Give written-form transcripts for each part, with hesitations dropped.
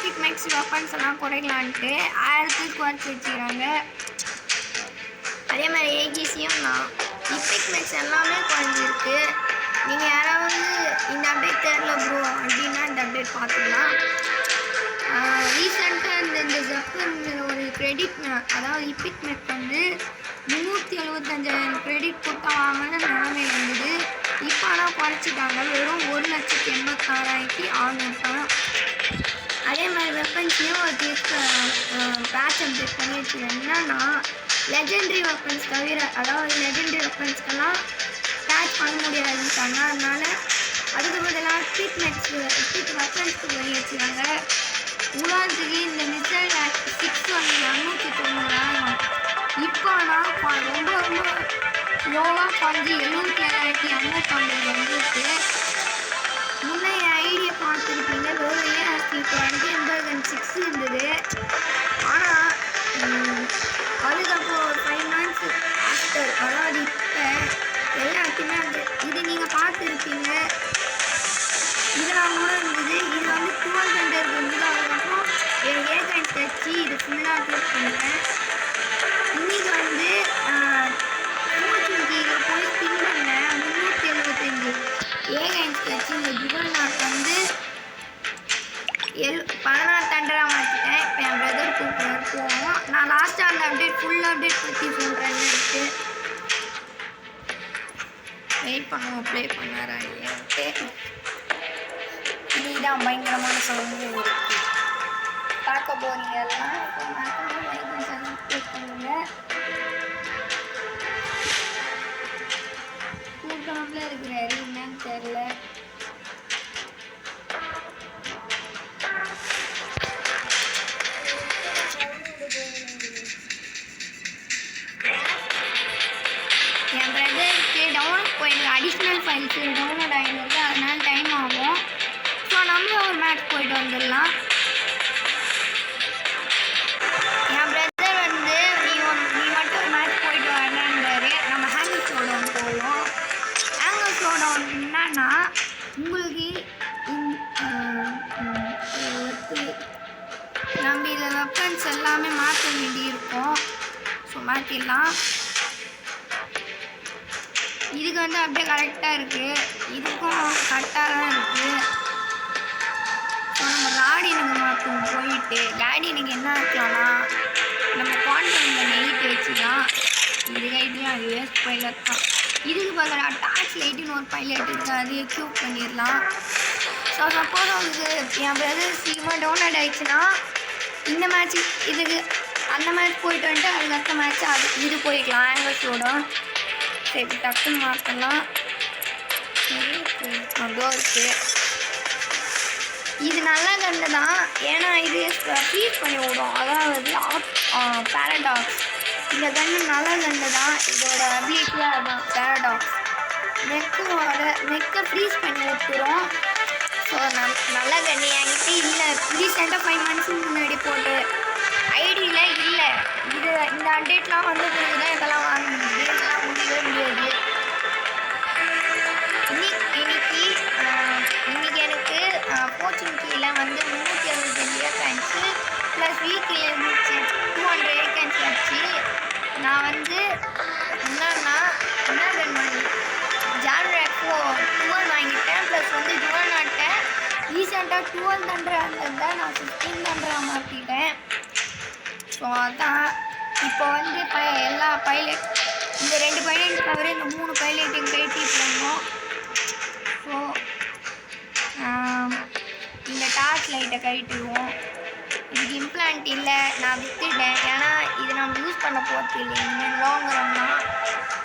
Epic maths weapons எல்லாம் குறைக்கலான்ட்டு 1000 குறைச்சி வச்சுக்கிறாங்க. அதே மாதிரி ஏஜிசியும் நான் எபிக் மேக்ஸ் எல்லாமே குறைஞ்சிருக்கு. நீங்கள் யாராவது இந்த அப்டேட் தெரில ப்ரோ அப்படின்னா இந்த அப்டேட் பார்த்துக்கலாம். ரீசெண்டாக இந்த ஜெப்புங்கிற ஒரு கிரெடிட் அதாவது எபிக் மேக் வந்து 375,000 கிரெடிட் கொடுத்தா வாங்கின நிலைமை இருந்தது. இப்போ ஆனால் குறைச்சிட்டாங்க, வெறும் 1,86,600 தான். அதே மாதிரி வெப்பன்ஸ்லேயும் ஒரு பேட்ச் அப்டேட் பண்ணி வச்சுருக்கேன். என்னன்னா லெஜெண்டரி வெப்பன்ஸ் தவிர, அதாவது லெஜெண்டரி வெப்பன்ஸ்க்கெல்லாம் பேட்ச் பண்ண முடியாதுட்டாங்க. அதனால அதுக்கு பதிலாக எபிக் வெப்பன்ஸ்க்கு பண்ணி வச்சுருக்காங்க. உலகத்துக்கு இந்த மிசைல் 6 வந்து 290,000. இப்போ ஆனால் ரொம்ப ரொம்ப லோவாக குறைஞ்சி 77,550 வந்துருக்கு. முன்னைய ஐடியை பார்த்துருப்பீங்க, வெறும் AR-20 இருந்தது. ஆனால் அதுக்கப்புறம் ஒரு 5 months ஆஃப்டர், அதாவது இப்போ எல்லாத்தையுமே அந்த இது நீங்கள் பார்த்துருப்பீங்க, இதெல்லாம் கூட இருந்தது. இது வந்து 1200 இருந்தது. அதுக்கப்புறம் என் ஏஜென்ட் வச்சு இது ஃபுல்லாக அப்லோட் பண்ணுறேன். இன்றைக்கி வந்து கீழே போய் ஸ்பின் பண்ணேன். 375 ஏஜென்ட் வச்சு இந்த ஜுவல் நாட் வந்து 14,000 மாற்றிட்டேன். இப்போ என் பிரதர் கூப்பிட்டு போவோம். நான் லாஸ்ட்டாக அந்த அப்டேட் ஃபுல் அப்டேட் பற்றி சொல்கிறேன்னுட்டு வெயிட் பண்ணுவோம். ப்ளே பண்ணாரா இல்லையான்ட்டு. இதுதான் பயங்கரமான சவுண்டு இருக்குது, பார்க்க போகிறீங்க எல்லாம். ப்ளே பண்ணுங்க. கூட்டம்ல இருக்கிறாரு, என்னன்னு தெரியல. என் பிரதருக்கு டவுன்லோட் போயிருக்கு, அடிஷ்னல் ஃபைல்ஸு டவுன்லோட் ஆகிருக்கு, அதனால டைம் ஆகும். ஸோ நம்மளே ஒரு மேட்ச் போயிட்டு வந்துடலாம். என் பிரதர் வந்து நீ மட்டும் ஒரு மேட்ச் போயிட்டு வரேன்றாரு. நம்ம ஹேங்கர் ஷோடவுன் போவோம். ஹேங்கர் ஷோடவுன் என்னன்னா உங்களுக்கு நம்ம இதில் வெப்பன்ஸ் எல்லாமே மாற்ற வேண்டியிருக்கும். ஸோ மாற்றிடலாம். இதுக்கு வந்து அப்படியே கரெக்டாக இருக்குது, இதுக்கும் கரெக்டாக தான் இருக்குது. ஸோ நம்ம கார்டினுக்கு மாற்றுவோம். போயிட்டு கார்டினுக்கு என்ன இருக்கலாம்னா நம்ம குவாண்டம் 8 வச்சுக்கலாம். இது லைட்லையும் அது வேஸ்ட் பைலட் தான். இதுக்கு பதிலாக டார்ச் லைட்டுன்னு ஒரு பைலட் இருக்குது, அது எக்யூப் பண்ணிடலாம். ஸோ சப்போஸ் உங்களுக்கு என் பிரதர் சீக்கிரமாக டவுன்லோட் ஆகிடுச்சுன்னா இந்த மேட்ச் இதுக்கு அந்த மேட்ச் போயிட்டு வந்துட்டு அதுக்கு அடுத்த மேட்ச் இது போய்க்கலாம் ஆங்கர்ஸோட. சரி டக்குன்னு மாற்றலாம். அவ்வளோ இருக்குது. இது நல்ல கண்டு தான், ஏன்னா இது ஃப்ரீஸ் பண்ணி விடும். அதாவது பேரடாக்ஸ். இந்த கன்று நல்ல கண்டு தான், இதோட அபிலிட்டியாக அதுதான் பேரடாக்ஸ். நெக்கை ஃப்ரீஸ் பண்ணி விட்டுரும். ஸோ நல்ல கன்று என்கிட்ட இல்லை. ரீசெண்டாக 5 months முன்னாடி போட்டு ஐடியில் இல்லை. இந்த அப்டேட்லாம் வந்து பிறகு தான் இதெல்லாம் வாங்க முடியுது. இதெல்லாம் முடியவே முடியாது. இன்னைக்கு எனக்கு கோச்சிங் கீழே வந்து 365 ஏக்கன்ஸு ப்ளஸ் வீக்கில் இருந்துச்சு 200 ஏக்கன்ஸ் வச்சு. நான் வந்து என்னன்னா ஜான்ரேக் 12 வாங்கிட்டேன். ப்ளஸ் வந்து ஜுவல் நாட்டை ரீசெண்டாக 1200 தான் நான் 1500 மாற்றிட்டேன். ஸோ அதான் இப்போ வந்து எல்லா பைலட் இந்த 2 பைலட் தவிர இந்த 3 பைலட்டையும் கட்டி போடணும். ஸோ இந்த டார்ச் லைட்டை கட்டிடுவோம். இதுக்கு இம்ப்ளான்ட் இல்லை, நான் விற்றுட்டேன். ஏன்னா இது நம்ம யூஸ் பண்ண போகிறது இல்லை. இன்னும் லாங்கிறோம்னா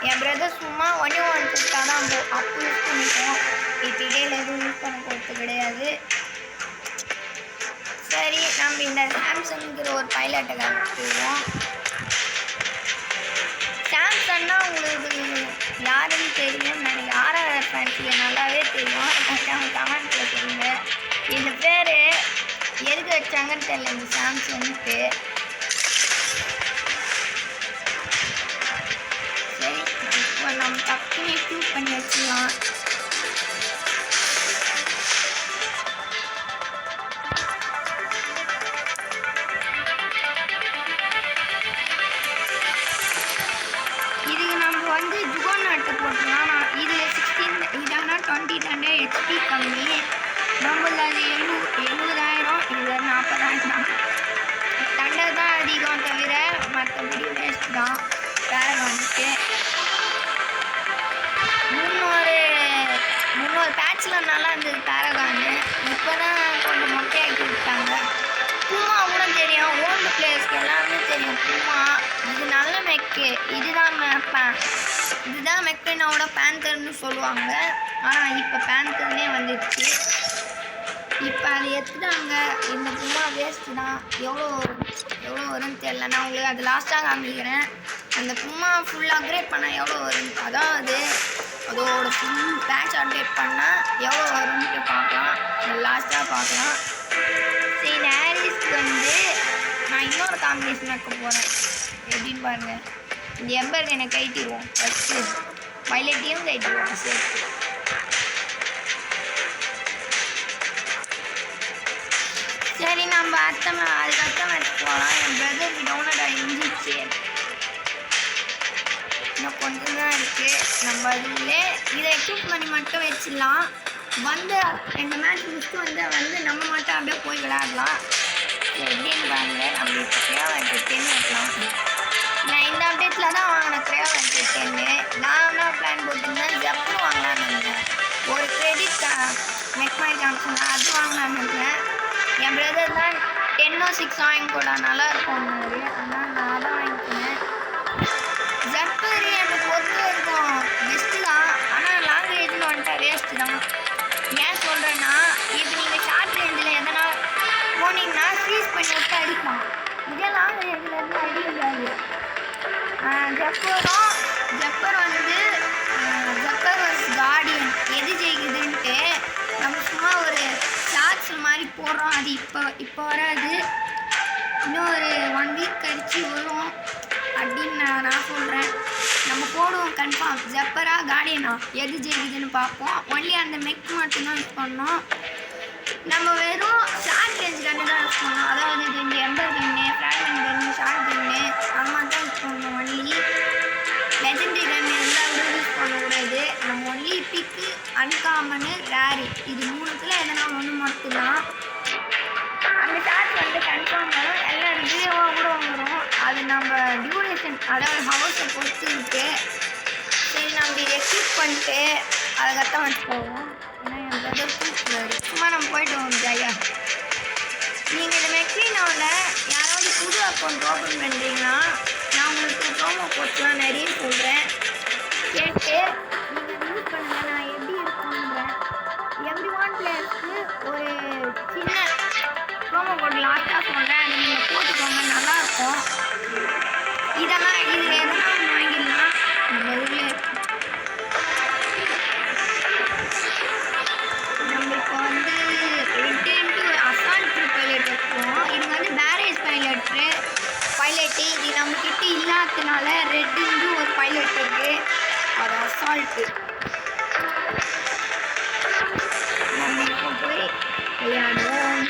என் பிரதர் சும்மா 1 கொடுத்தா தான் அப்போ யூஸ் பண்ணிட்டோம். இப்போ இடையில எதுவும் யூஸ் பண்ண போகிறது கிடையாது. சரி, நம்ம இந்த சாம்சங்கிற ஒரு பைலட்டை கற்றுக்குவோம். சாம்சங்னா உங்களுக்கு யாருன்னு தெரியும் நினைக்கிறேன். RRR ஃபேன்ஸுக்கு நல்லாவே தெரியும். கமெண்ட்டில் சொல்லுங்கள். இந்த பேர் எதுக்கு வச்சாங்கன்னு தெரியல இந்த சாம்சங்க்கு. சரி, இப்போ நம்ம டக்குன்னு ஷூட் பண்ணி வச்சுக்கலாம். ஹெச்பி கம்மி. நம்மள அது 70,000, இது 40,000 தான். தண்டர் தான் அதிகம் தவிர மற்றபடி வேஸ்ட் தான் பேரகானுக்கு. 300 பேட்சில் நல்லா இருந்தது பேரகானு. இப்போ தான் கொஞ்சம் மொட்டையாக்கி விட்டாங்க. பூமா கூட தெரியும், ஓல்டு பிளேயர்ஸ்க்கு எல்லாமே தெரியும். பூமா இது நல்ல மெக்கு, இதுதான் மெக்கினோட பேந்தர்னு சொல்லுவாங்க. ஆனால் இப்போ பேந்தர்னே வந்துடுச்சு. இப்போ அது எடுத்துட்டாங்க. இந்த பூமா வேஸ்ட்டு தான். எவ்வளோ வரும்னு தெரியல. நான் உங்களுக்கு அது லாஸ்ட்டாக காமிக்கிறேன். அந்த பூமா ஃபுல் அப்கிரேட் பண்ணால் எவ்வளோ வரும், அதாவது அதோட ஃபுல் பேட்ச் அப்டேட் பண்ணால் எவ்வளோ வரும்னு பார்க்கலாம். லாஸ்ட்டாக பார்க்கலாம். சரி, இந்த ஹாரிஸ்க்கு வந்து நான் இன்னொரு காம்பினேஷன் வைக்க போகிறேன். எப்படின்னு பாருங்கள். இந்த எம்பர் எனக்கு கைட்டிடுவோம். ஃபஸ்ட்டு பைலட்டையும் கைட்டிடுவோம். சரி, சரி நம்ம அதுக்கப்புறம் வச்சு போகலாம். என் பிரதருக்கு டவுன்லோட் ஆகிருந்துச்சு. இன்னும் கொஞ்சம் தான் இருக்குது. நம்ம அதுலேயே இதை எக்யூப் பண்ணி மட்டும் வச்சிடலாம். வந்து 2 மேட்ச் முடிச்சுட்டு வந்து நம்ம மட்டும் அப்படியே போய் விளையாடலாம். எப்படின்னு பாருங்க. நம்ம இப்போ கிரேவ் 10 வைக்கலாம். நான் இந்த அப்டேட்டில் தான் வாங்கினேன் கிரேவ் 10. நான் என்ன பிளான் போட்டிருந்தேன், ஜப்பர் வாங்கலான்னு இருந்தேன். ஒரு கிரெடிட் மெக்மை ஜான்சன் அது வாங்கலான்னு இருந்தேன். என் பிரதர் தான் 10-6 வாங்கி கூட நல்லாயிருக்கும். ஆனால் நான் அதை வாங்கிக்கினேன். ஜப்பர் எனக்கு பொறுத்த வரைக்கும் பெஸ்ட்டு தான். ஆனால் லாங் ரேஞ்சில் வந்துட்டா வேஸ்ட்டு தான். ஏன் சொல்கிறேன்னா, இப்போ நீங்கள் ஷார்ட் ரேஞ்சில் எதனா போனீங்கன்னா ஃப்ரீஸ் பண்ணி விட்டு அடிக்கலாம். இதே லாங் ரேஞ்சில் இருந்து அடி முடியாது. ஜப்பர் வந்து ஜப்பர் வர்ஸ் கார்டியன் எது ஜெயிக்குதுன்ட்டு நம்ம சும்மா ஒரு ஷார்ட்ஸ் மாதிரி போடுறோம். அது இப்போ வராது. இன்னும் ஒரு 1 வீக் கழிச்சு வரும் அப்படின்னு நான் சொல்கிறேன். நம்ம போடுவோம் கன்ஃபார்ம். ஜப்பரா கார்டியனா எது ஜெயிக்குதுன்னு பார்ப்போம். ஒன்லி அந்த மெக் மட்டும்தான் யூஸ் பண்ணோம். நம்ம வெறும் ஷார்ட் ரேஞ்ச் கன்று தான் யூஸ் பண்ணோம். அதாவது இந்த எம்பர் கன்று, ஃப்ராக்மெண்ட் கன்று, ஷார்ட் கன்று அது மாதிரி தான் யூஸ் பண்ணணும். ஒன்லி லெஜெண்டரி கன்று எல்லாம் கூட யூஸ் பண்ணக்கூடாது. நம்ம ஒன்லி பிக்கு, அன்காமனு, ரேரு இது 3த்துல எதனா ஒன்று மட்டும்தான். அந்த ஷார்ட் வந்து கன்ஃபார்ம் வரும். எல்லாம் ரிவ்யூவாக கூட வந்துடும். அது நம்ம டியூரேஷன், அதாவது ஹவர்ஸை பொறுத்து இருக்கு. சரி, நம்ம இதை எக்யூப் பண்ணிட்டு அதுக்கத்தான் வச்சு போவோம். ஏன்னா என் பிரதர் கூப்பிடுறாரு. சும்மா நம்ம போய்ட்டு வரோம் ஜாலியாக. நீங்கள் இந்த மெக்ரீனோவில் யாராவது புது அக்கௌண்ட் ஓப்பன் பண்ணுறீங்கன்னா நான் உங்களுக்கு ப்ரோமோ கோட்ஸ்லாம் நிறைய சொல்கிறேன். கேட்டு நீங்கள் யூஸ் பண்ணுங்கள். நான் எப்படி இருக்குன்றேன். எவ்ரி1 பிளேயர்ஸ்க்கு ஒரு சின்ன ப்ரோமோ கோட் லாஸ்ட்டாக சொல்கிறேன். அது நீங்கள் போட்டுக்கோங்க, நல்லாயிருக்கும். இதெல்லாம் இதில் எதனா வாங்கிடலாம். நம்ம இதில் நம்ம இப்போ வந்து ரெட்டு அசால்ட் பைலட் வைப்போம். இது வந்து பேரேஜ் பைலட்டு. இது நம்மக்கிட்ட இல்லாததுனால ரெட்டுன்னு ஒரு பைலட் இருக்குது. அது அசால்ட்டு. நம்ம இப்போ போய் விளையாடுவோம்.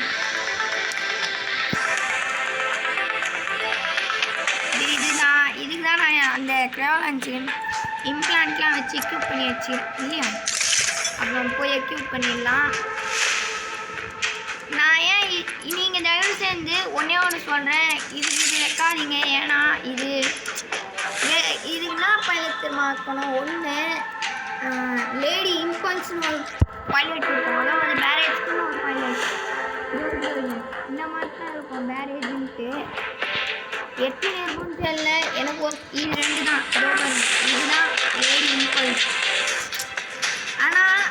இதுக்கு தான் நான் அந்த கிராவலான்ச்சு இம்ப்ளான்ட்லாம் வச்சு எக்யூப் பண்ணி வச்சுருக்கேன் இல்லையா. அப்புறம் போய் எக்யூப் பண்ணிடலாம். நான் ஏன் நீங்கள் தயவு சேர்ந்து ஒன்றே ஒன்று சொல்கிறேன், இது வைக்காதீங்க. ஏன்னா இதுலாம் பைலட் இருக்கணும். ஒன்று லேடி இம்பல்ஸ்னு ஒரு பைலட் இருக்கும். அதாவது பேரேஜ்க்குன்னு ஒரு பைலட் இந்த மாதிரி தான் இருக்கும் பேரேஜுன்ட்டு. 8 இருக்குன்னு தெரியல எனக்கு. இது 2 தான். இதுதான் லேடி இம்பல்ஸ். ஆனால்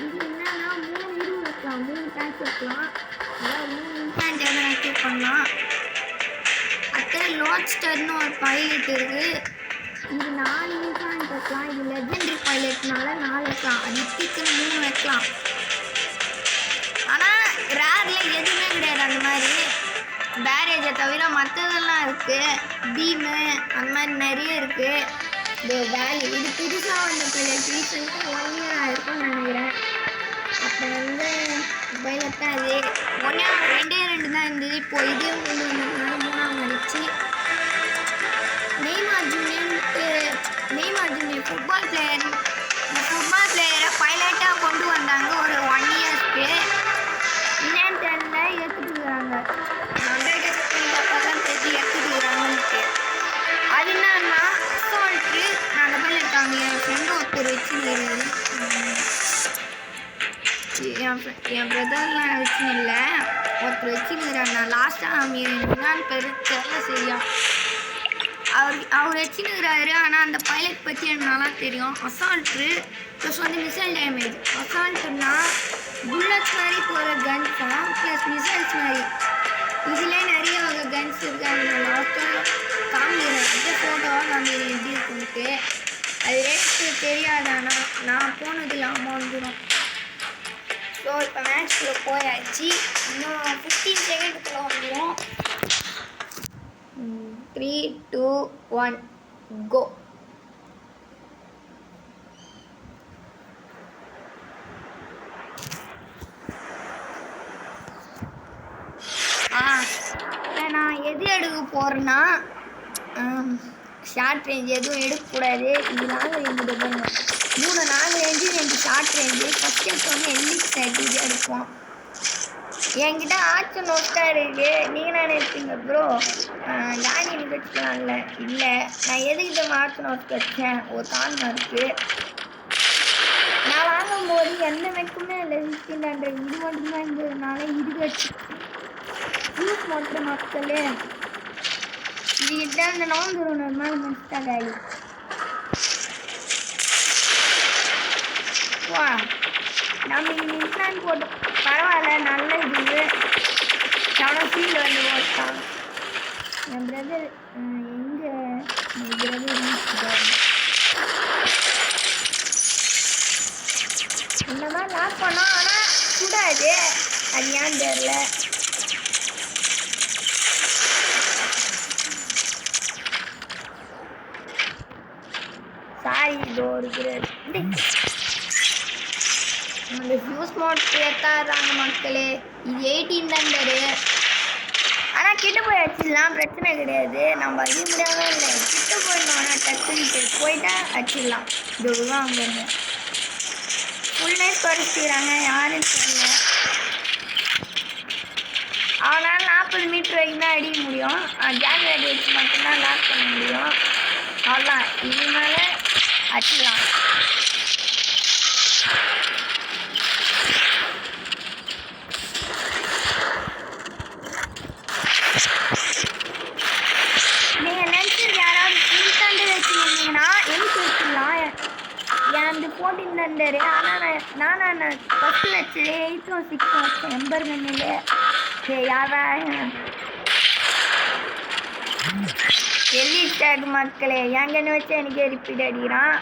இது என்னன்னா 3 இது வைக்கலாம், 3 டேங்க் வைக்கலாம். அதாவது 3 இம்ப்ளான்ட் எதாவது ஆக்டிவ் பண்ணலாம். அடுத்தது லோட்ஸ்டர்னு ஒரு பைலட் இருக்குது. இது 4 இம்ப்ளான்ட் வைக்கலாம். இது லெஜெண்டரி பைலட்னால 4 வைக்கலாம். அது இப்படிக்குன்னு 3 வைக்கலாம். ஆனால் ரேரில் எதுவுமே கிடையாது அந்த மாதிரி. பேரேஜை தவிர மற்றதெல்லாம் இருக்குது. பீமு அந்த மாதிரி நிறைய இருக்குது. இது வேல்யூ இது புதுசாக வந்த பைலட். ரீசெண்டாக 1 இயர் ஆகிருக்கும்னு நினைக்கிறேன். அப்போ வந்து பைலட் தான் அது 2 தான் இருந்தது. இப்போ இதே கொண்டு வந்ததுனால 3ஆம் அடிச்சு. நெய்மார் ஜூனியர் ஃபுட்பால் பிளேயரை பைலட்டாக கொண்டு வந்தாங்க என் பிரதர்லாம் வச்சுன்னு இல்லை, ஒருத்தர் வச்சுன்னுக்கிறார். நான் லாஸ்ட்டாக என்னான்னு தெரியல சரியா. அவர் வச்சுன்னுக்கிறாரு. ஆனால் அந்த பைலட் பற்றி எனக்கு நல்லா தெரியும். அசால்ட்ரு ப்ளஸ் வந்து மிசைல் டேமேஜ். அசால்ட்டுன்னா புல்லட்ஸ் மாதிரி போகிற கன்ஸ் தான் ப்ளஸ் மிசைல்ஸ் மாதிரி. இதிலே நிறைய வகை கன்ஸ் இருக்குது. அது நான் லாஸ்ட்டாக காமிக்கிறேன், ஃபோட்டோவாக காமிக்கிறேன் எப்படி இருக்குன்ட்டு. அது ரேட்டு தெரியாதானா, நான் போனது இல்லாமல் வந்துடும். ஸோ இப்போ மேட்ச்குள்ளே போயாச்சு. இன்னும் 15 செகண்டுக்குள்ளே வந்துடும். 3, 2, 1 கோ. நான் எது எடுக்க போகிறேன்னா ஷார்ட் ரேஞ்ச் எதுவும் எடுக்கக்கூடாது. இது நாங்கள் ரேஞ்சு போங்க 3 நாங்கள் ரேஞ்சு 2 ஷார்ட் ரேஞ்சு. ஃபஸ்ட் எடுத்தோன்னே எல்லிக்ஸ் இது எடுப்போம். என்கிட்ட ஆச்சு நோட்டாக இருக்குது. நீங்கள் நான் எடுத்தீங்க ப்ரோ டானி எனக்கு வச்சுக்கலாம்ல. இல்லை நான் எதுக்கிட்ட ஆச்சு நோட் வச்சேன், ஒரு காரணம் இருக்குது. நான் வாங்கும்போது எந்த மெக்குமே இல்லை. 1500 இது மட்டும்தான் இருந்ததுனால இது வச்சு யூஸ் பண்ணுற மக்களே. இதுக்கிட்ட அந்த நவம்பர் மாதிரி முடிச்சுட்டா காலி. வா நம்ம இது இன்ஸ்டான் போட்டு பரவாயில்ல, நல்ல இது. செவன் ஃபீல் வந்து ஓட்டான் என் பிரதர். எங்கே என் பிரதர் இந்த மாதிரி லாக் பண்ணோம். ஆனால் கூடாது, அது ஏன் தெரியல. சாரி இதோ இருக்கிறது. அந்த ஃபியூஸ் மோட் ஏற்றாடுறாங்க மக்களே. இது 1800. ஆனால் கிட்ட போய் அடிச்சிடலாம், பிரச்சனை கிடையாது. நம்ம அடிக்க முடியாமல் இல்லை, கிட்ட போயிடணும். டக்குன்னு போயிட்டா அடிச்சிடலாம். இதுதான் அங்கே ஃபுல் நைட் குறைச்சிக்கிறாங்க, யாருன்னு தெரியல. அவனால் 40 மீட்டர் வரைக்கும் தான் அடிக்க முடியும். ஜாக்வேட் வச்சு மட்டும்தான் லாக் பண்ண முடியும். அவ்வளோதான், இது மேலே அடிச்சிடலாம். நீங்கள் நினச்சது யாராவது 800 வச்சுருந்தீங்கன்னா எனக்கு வச்சிடலாம். என் 1400. ஆனால் நான் ஃபஸ்ட்டு வச்சது 806 வச்சேன் எம்பர்கன்னில். சரி யாரா எல்லி டேக் மக்களே. எங்கன்னு வச்சு எனக்கே ரிப்பீட் அடிக்கிறான்.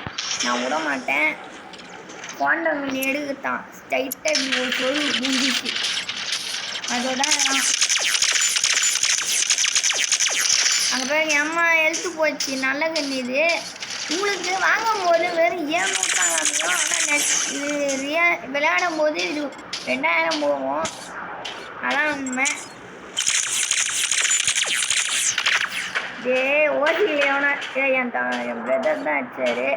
நான் விட மாட்டேன். குவாண்டம் மீன் எடுக்கத்தான் ஸ்ட்ரைட்டாக ஒரு சொல் முடிஞ்சிச்சு. அதோட அங்கே போய் அம்மா ஹெல்த்து போச்சு. நல்ல கண்ணு இது. உங்களுக்கு வாங்கும் போது வெறும் 700 தான் காமிக்கும். ஆனால் இது விளையாடும் போது இது 2000 போகும். அதான் உண்மை. ஓட்டியில் எவனா என் பிரதர் தான் அடிச்சாரு.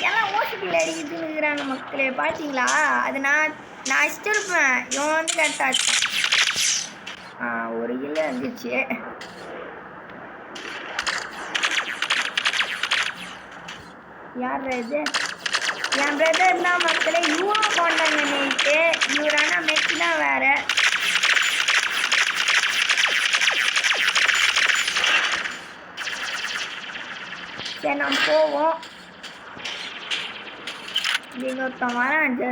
எல்லாம் ஓட்டியில் அடிக்கிட்டு இருக்கிறாங்க மக்களே, பார்த்தீங்களா? அது நான் இஷ்டிருப்பேன். இவன் வந்து கரெக்டாக அடிச்சான். ஒரு கிலோ வந்துச்சு. யார் இது? என் பிரதர் தான் மக்களே. இவங்க கொண்டாங்க நைட்டு. இவர் ஆனால் மெச்சு தான் வேற. சரி நம்ம போவோம். நீங்கள் ஒருத்தன் வரான் அந்த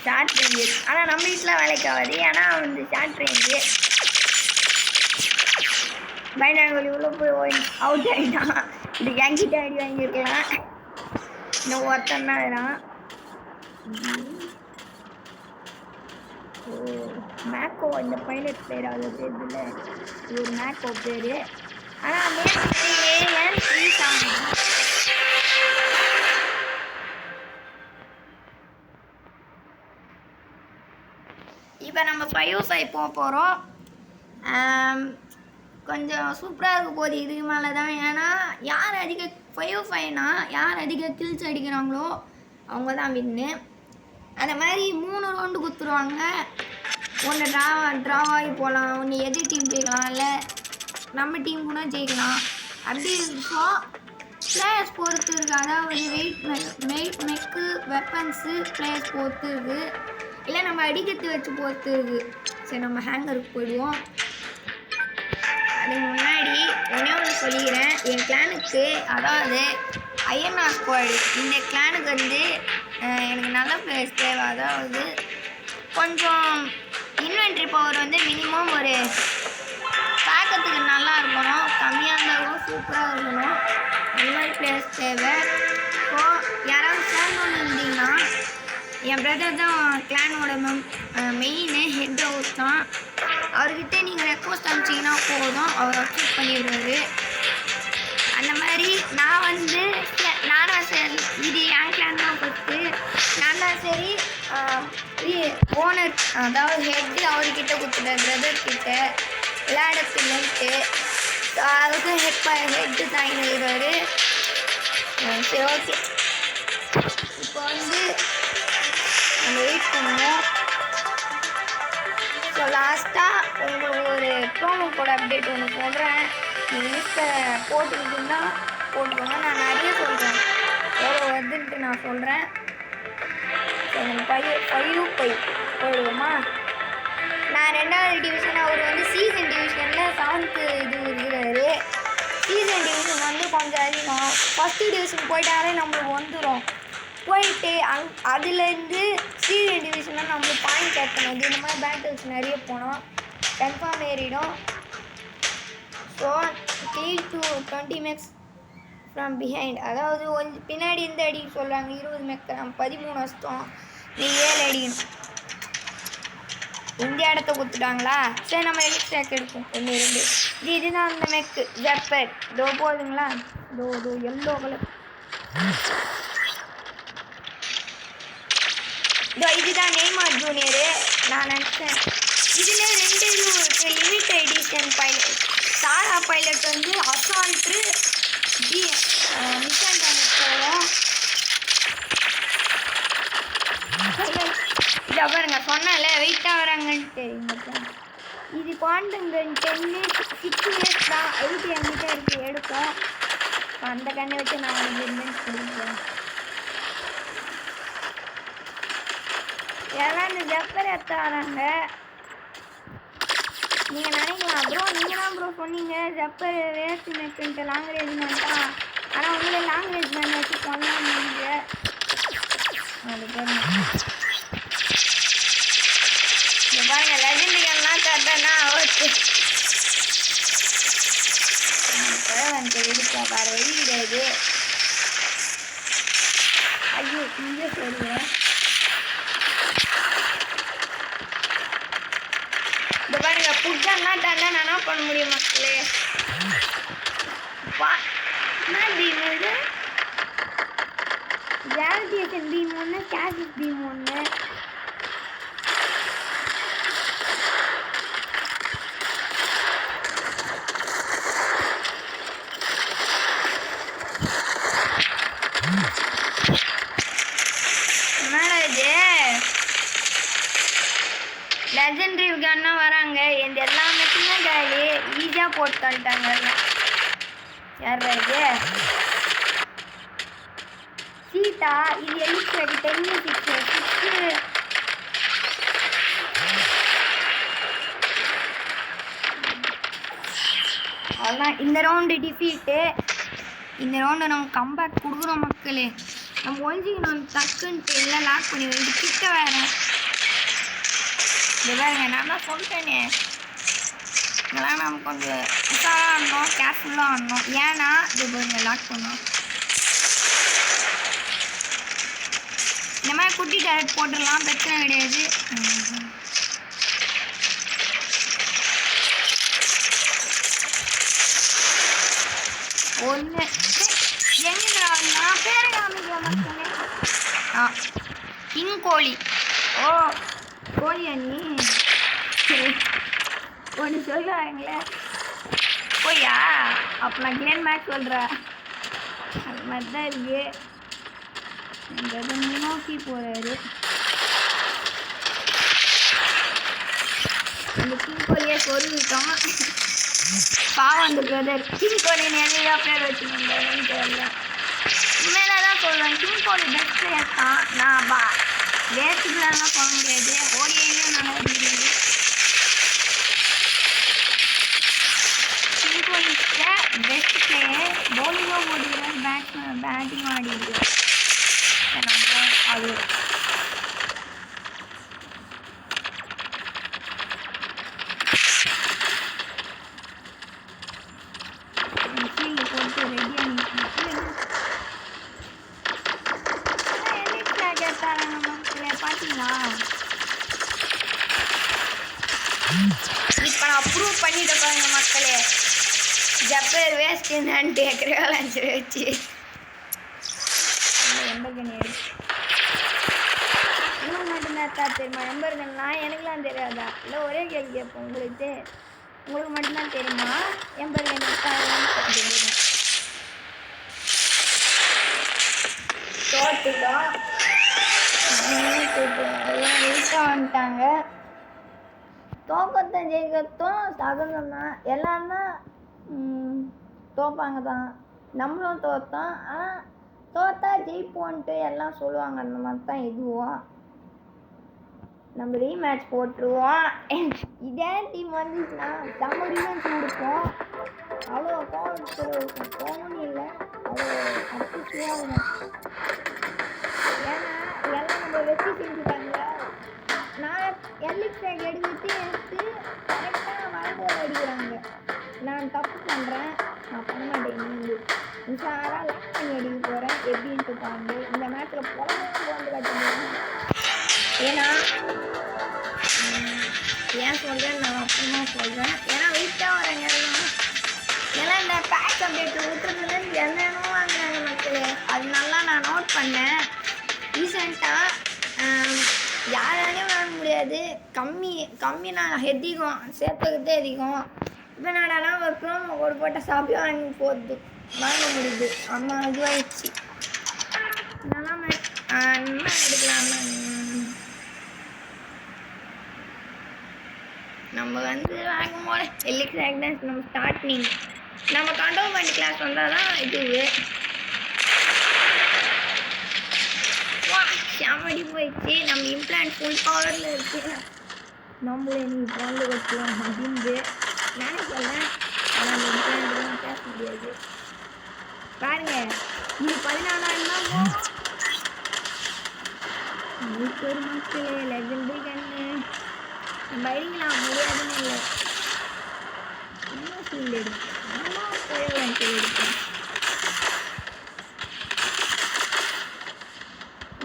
ஷார்ட் ரேஞ்சு. ஆனால் நம்ம வீட்டில் வேலைக்கு ஆகாது. ஏன்னா வந்து ஷார்ட் ரேஞ்சு பைனாங்குழி உள்ள போய் அவுட் ஆகிட்டான். இது என்கிட்ட அடி வாங்கியிருக்கலாம். இன்னும் ஒருத்தன் தான். மேக்கோ இந்த பைலட் பேர் அது பேர்ல ஒரு மேக்கோ பேர். ஆனால் ஏன் ப்ளீஸ் ஆகும். இப்போ நம்ம 5v5 போக போகிறோம். கொஞ்சம் சூப்பராக இருக்க போகுது இதுக்கு மேலே தான். ஏன்னா யார் அதிக 5v5னா யார் அதிக கில்ஸ் அடிக்கிறாங்களோ அவங்க தான் வின்னு. அந்த மாதிரி 3 ரவுண்டு கொடுத்துருவாங்க. ஒன்று ட்ராவாகி போகலாம், ஒன்று எதிர் டீம் ஜெயிக்கலாம், இல்லை நம்ம டீம் கூட ஜெயிக்கலாம். அப்படி இருக்கும் பிளேயர்ஸ் பொறுத்து இருக்குது. அதாவது வெயிட் மெக்கு வெப்பன்ஸு பிளேஸ் பொறுத்துருக்கு, இல்லை நம்ம அடிக்கிறது வச்சு பொறுத்துருக்கு. சரி நம்ம ஹேங்கருக்கு போயிடுவோம். அதுக்கு முன்னாடி ஒன்று சொல்லிக்கிறேன், என் கிளானுக்கு அதாவது ஐஎன்ஆ ஸ்குவாடு இந்த கிளானுக்கு வந்து எனக்கு நல்ல பிளேஸ் தேவை. அதாவது கொஞ்சம் இன்வென்ட்ரி பவர் வந்து மினிமம் ஒரு பார்க்கறதுக்கு நல்லா இருக்கணும், கம்மியாக இருந்தாலும் சூப்பராக இருக்கணும், அந்த மாதிரி பிளேஸ் தேவை. ஸோ யாராவது சேரணும்னு இருந்தீங்கன்னா என் பிரதர் தான் கிளானோட மெயின் ஹெட் ஹவுஸ் தான். அவர்கிட்ட நீங்கள் ரெக்வஸ்ட் அனுப்பிச்சிங்கன்னா போதும், அவர் அக்செப்ட் பண்ணிடுவார். அந்த மாதிரி நான் வந்து நானா சரி இது என் கிளான் தான் ஃபஸ்ட்டு. நான் தான் சரி ஓனர் அதாவது ஹெட்டு அவர்கிட்ட கொடுத்துட்டேன், பிரதர்கிட்ட விளையாடத்துலன்ட்டு. அதுக்கும் ஹெட்டு தாங்கிடுவார். சரி ஓகே, இப்போ வந்து நம்ம வெயிட் பண்ணுவோம். ஸோ லாஸ்ட்டாக உங்களுக்கு ஒரு ப்ரோமோ கோட் அப்டேட் ஒன்று சொல்கிறேன். நீங்கள் லிஸ்ட்டை போட்டுக்கிட்டுன்னா போட்டுக்கோங்க, நான் நிறைய சொல்கிறேன், எவ்வளோ வருதுன்ட்டு நான் சொல்கிறேன். ஸோ நம்ம 5 போயிடுவோமா? நான் 2வது டிவிஷன், அவர் வந்து சீசன் டிவிஷனில் 7th இது இருக்கிறாரு. சீசன் டிவிஷன் வந்து கொஞ்சம் அதிகம். ஃபஸ்ட்டு டிவிஷன் போயிட்டாலே நம்மளுக்கு வந்துடும். போயிட்டு அதுலேருந்து சீசன் டிவிஷனில் நம்மளுக்கு பாயிண்ட் ஏற்றணும். இது இந்த மாதிரி பேட்டில்ஸ் நிறைய போனோம், கன்ஃபார்ம் ஏறிடும். So kill to 20 max from behind, அதாவது பின்னாடி இருந்து அடிக்க சொல்கிறாங்க. 20 மேக் நம்ம 13 வருஷம், நீ 7 அடிக்கணும். இந்த இடத்த கொடுத்துட்டாங்களா? சரி நம்ம எலிக்ஸ்ட்ராக் எடுப்போம் 1 2. இதுதான் அந்த மெக்கு ஜப்பர். இதோ போதுங்களா? இதோ எல்லோ கலர். இதோ இதுதான் நெய்மார் ஜூனியரு. நான் நினச்சேன் இதில் 2 இது இருக்குது, லிமிட் எடிஷன் பைலட். சாரா பைலட் வந்து அசால்ட்டு மிஷன் பண்ணி போவோம். இதை பாருங்க, சொன்னால வெயிட்டாக வராங்கன்ட்டு. இது குவாண்டுங்க 6 இயர்ஸ் தான், 80 என்கிட்ட இருக்குது எடுப்போம். அந்த கண்ணை வச்சு நான் இருந்தேன்னு சொல்லிக்கிறேன். எல்லாம் இந்த ஜப்பர் எடுத்து வராங்க. நீங்கள் நினைக்கலாம் ப்ரோ, நீங்கள் தான் ப்ரோ சொன்னீங்க ஜப்பர் வேஸ்ட் மேக்குன்ட்டு லாங்குவேஜ் மேன்ட்டா. ஆனால் உங்களை லாங்குவேஜ் மேன் வச்சு சொன்னாங்க நீங்கள். அது பாருங்க, இந்த பாருங்க லெஜெண்டுகள்லாம் கட்டனா ஓகே வந்து இருக்கா, வேறு வழி கிடையாது. ஐயோ இங்கே சொல்லுவேன். இந்த பாருங்க புட்டெல்லாம் தண்டா என்ன பண்ண முடியும் மக்களே? என்ன பீம் இது? கிராவிடேஷன் பீம் ஒன்று, கேஷஸ் பீம் ஒன்று. என்னடா இது? லெஜெண்டரி கன்னா வராங்க. இந்த எல்லா மெட்டுமே காலி, ஈஸியாக போட்டு தள்ளிட்டாங்க எல்லாம். யார் இது? சீட்டா. இது எலிக்ஸ்ட்ராக்கு 10 6 அவ்வளோதான். இந்த ரவுண்டு டிஃபீட்டு. இந்த ரவுண்டு நம்ம கம்பேக் கொடுக்குறோம் மக்களே. நம்ம ஒழிஞ்சிக்கணும் டக்குன்ட்டு, எல்லாம் லாக் பண்ணி இது கிட்ட வேறு. இது வேறுங்க, நான் தான் சொல்லிட்டேனே, இதெல்லாம் நம்ம கொஞ்சம் உஷாராக ஆடணும், கேர்ஃபுல்லாக ஆடணும். ஏன்னா இது கொஞ்சம் லாக் பண்ணோம். இந்த மாதிரி குட்டி டேரட் போட்டுடலாம், பிரச்சனை கிடையாது. ஒன்று எங்கே நான் பேரை காமிக்கலாம் மக்களே. கிங் கோழி. ஓ கோழியா நீ? ஒன்று சொல்லுவாங்களே போயா? அப்போ நான் கிளேன் மேட்ச் சொல்கிறேன். அது மாதிரி தான் இருக்கு. இந்த நோக்கி போகிறாரு. அந்த கிங் கோழியை சொல்லிட்டோம். பாவம் அந்த பிரதர் கிங் கோழி நிறையா பேர் வச்சுருந்தாருன்னு தெரியல. உண்மையில தான் சொல்கிறேன், கிங் கோழி பெஸ்ட் பிளேயர் தான். வேஸ்ட்டுக்குலாம் போக முடியாது. ஓடிஐயும் நல்லா முடியாது. பெஸ்ட் பிளேயர் பவுலிங்கும் ஓடிக்கிறார், பேட்டிங்கும் ஆடிக்கிறார். அது போட்டு ரெடியாக கேட்டாங்க மக்களே. பார்த்தீங்களா, இப்போ நான் ப்ரூவ் பண்ணிட்டு பாருங்க மக்களே. ஜப்பர் வேஸ்ட் என்னன்னு கேட்குறேன் ஆன்சர் வச்சு. இன்னும் மட்டும்தான் தெரியுமா எம்பர்கள்லாம்? எனக்குலாம் தெரியாதா? இல்லை ஒரே கேள்வி கேட்போம். உங்களுக்கு மட்டும்தான் தெரியுமா எம்பர்கள் தோட்டுதான் எல்லாம் ரீச்சாக வந்துட்டாங்க. தோக்கத்தான் ஜெயிக்கத்தும் சகஜம் தான். எல்லாம் தான் தோப்பாங்க தான். நம்மளும் தோற்றோம். ஆனால் தோத்தா ஜெயிப்போன்ட்டு எல்லாம் சொல்லுவாங்க. அந்த மாதிரி தான் இதுவும். நம்ம ரீமேட்ச் போட்டுருவோம். இதே டீம் வந்துச்சுன்னா நம்ம ரீமேட்ச் கொடுப்போம். அவ்வளோ கோவம்னு இல்லை, அவ்வளோ அப்ரிஷியாக. ஏன்னா எல்லாம் நம்ம வெற்றி செஞ்சுட்டாங்க. நான் எல்லிக்ஸ் எடுத்து கரெக்டாக வரம்போது அடிக்கிறாங்க. நான் தப்பு பண்ணுறேன், நான் பண்ண மாட்டேன். உஷாராக லைக் பண்ணி அடிக்க போகிறேன். எப்படின்ட்டு பாருங்க. இந்த மேட்ச்சில் பொழந்தான் வந்து கட்டுங்க. ஏன்னா ஏன் சொல்கிறேன், நான் அப்புறமா சொல்கிறேன். ஏன்னா வெயிட்டாக வரேங்க எல்லாம் இந்த பேக் அப்டேட் விட்டுருந்ததுன்னு என்னென்னோ வாங்குறாங்க மக்களே. அதனால நான் நோட் பண்ணேன். ரீசெண்டாக யாராலையும் வாங்க முடியாது. கம்மி நான் ஹெட்டிக்கும் சேர்த்துக்கிட்டே அதிகம். இப்போ நானெல்லாம் ஒரு ப்ரோமோ கோடு போட்ட சாப்பிட்டு வாங்க முடியுது. அம்மா இதுவாகிடுச்சு. நல்லா என்ன எடுக்கலாம்னா நம்ம வாங்கும் போது எல்லிக்ஸ் ஆக்டன்ஸ் நம்ம ஸ்டார்டிங் நம்ம கண்டோன்மெண்ட் கிளாஸ் வந்தால் தான் இதுவே சாமடி போயிடுச்சு. நம்ம இம்ப்ளான்ட் ஃபுல் பவரில் இருக்குது. நம்மளே நீ பால் வச்சுக்கலாம் அப்படின்னு நினைக்கிறேன். ஆனால் அந்த இம்ப்ளான்ட்லாம் பேச முடியாது. பாருங்க, இது 14,000 ஒரு மக்களே. லெஜெண்டரி கண்ணு நம்ம அடிக்கலாம் முடியாதுன்னு இல்லை. இன்னும் ஃபீல்டு எடுக்கும். அம்மா போயிடலாம் எடுப்போம்.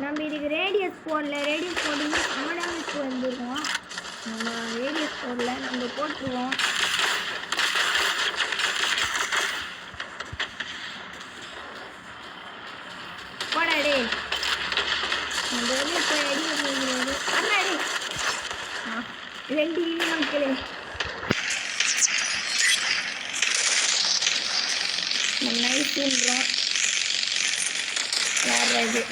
நம்ம இதுக்கு ரேடியஸ் போடல. ரேடியஸ் போட்டு அமடாமிக்கு வந்துருக்கோம். நம்ம ரேடியஸ் போடல, நம்ம போட்டுருவோம். போடாடே நம்ம வெளியே போய் அடிக்க போகிறது. அண்ணாடி 2 மக்களே. நம்ம நைட்டுன்றோம். வேறு இது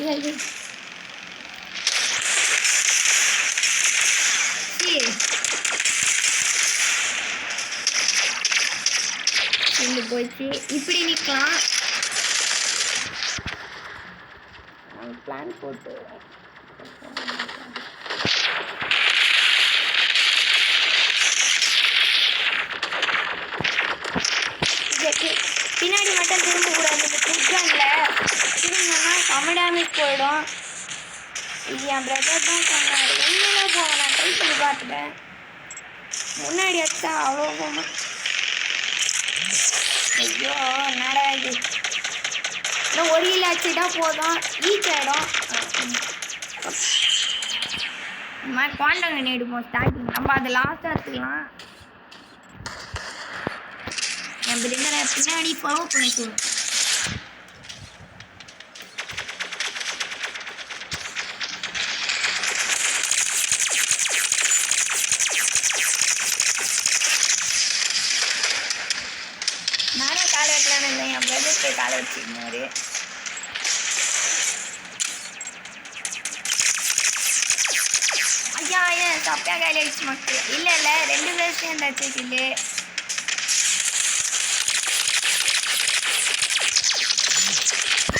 போயிடுச்சு. இப்படி நிற்கலாம். பிளான் போட்டு பின்னாடி மட்டும் திரும்பக்கூடாது. இந்த குட்கனில் திரும்பினோம்னா செம டேமேஜ் போயிடும். இது என் பிரதர் தான் சொன்னார். வெளியில் போக நான் ட்ரை பண்ணி பார்த்துட்டேன். முன்னாடி வச்சா அவ்வளோ போகணும். ஐயோ என்னடா இது. இன்னும் ஒரு கிலோ வச்சுட்டா போதும், ரீச் ஆகிடும். இந்த மாதிரி குவாண்டம் எடுப்போம் ஸ்டார்டிங். நம்ம அதை லாஸ்ட்டாக எடுத்துக்கலாம். என் பிரிண்டரை பின்னாடி ஃபாலோ பண்ணிக்குவோம். நானே காலை வைக்கலான்னு இருந்தேன். என் பிரதர் போய் காலை வச்சுருந்தாரு. ஐயா ஏன் தப்பா கையில் அடிச்சு மக்கள். இல்லை 2 பேர் சேர்ந்தாச்சு. இல்லை